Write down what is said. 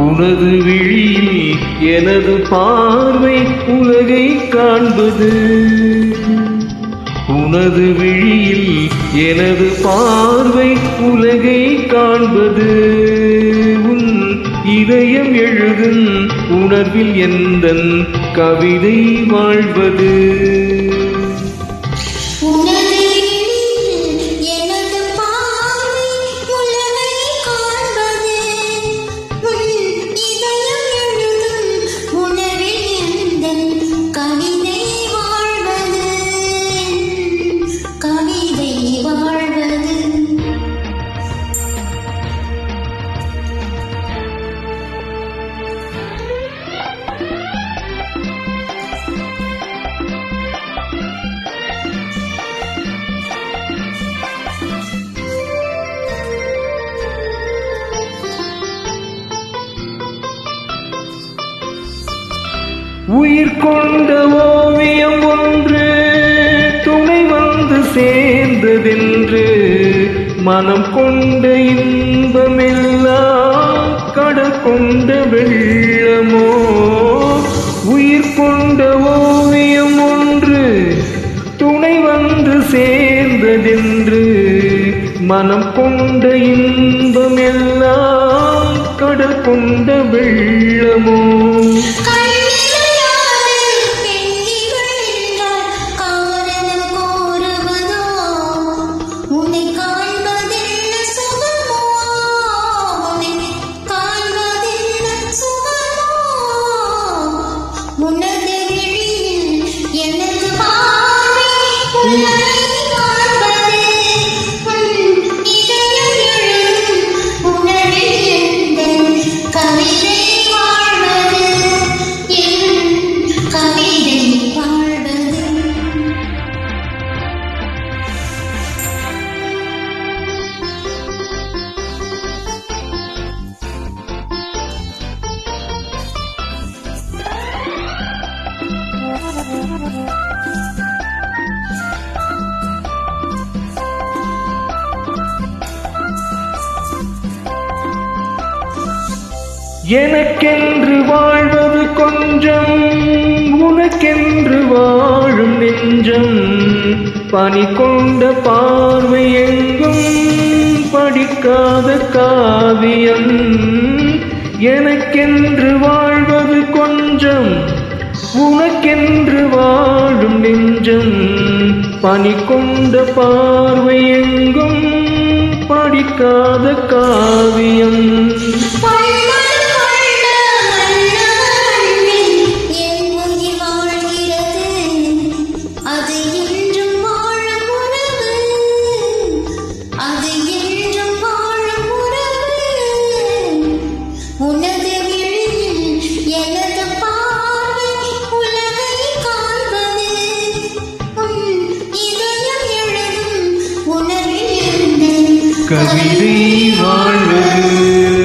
உனது விழியில் எனது பார்வை உலகை காண்பது. உனது விழியில் எனது பார்வை உலகை காண்பது. உன் இதயம் எழுதும் உணர்வில் எந்தன் கவிதை வாழ்வது. உயிர் கொண்ட ஓவியம் ஒன்று துணை வந்து சேர்ந்ததென்று மனம் கொண்ட இன்பமெல்லாம் கடல் கொண்ட வெள்ளமோ. உயிர் கொண்ட ஓவியம் ஒன்று துணை வந்து சேர்ந்ததென்று மனம் கொண்ட இன்பமெல்லாம் கடல் கொண்ட வெள்ளமோ. எனக்கென்று வாழ்வது கொஞ்சம், உனக்கென்று வாழும் நெஞ்சம். பனி கொண்ட பார்வை எங்கும் படிக்காத காவியம். எனக்கென்று வாழ்வது கொஞ்சம், உனக்கென்று வாழும் நெஞ்சம். பனி கொண்ட பார்வை எங்கும் படிக்காத காவியம். கவிதை வாழ்வது.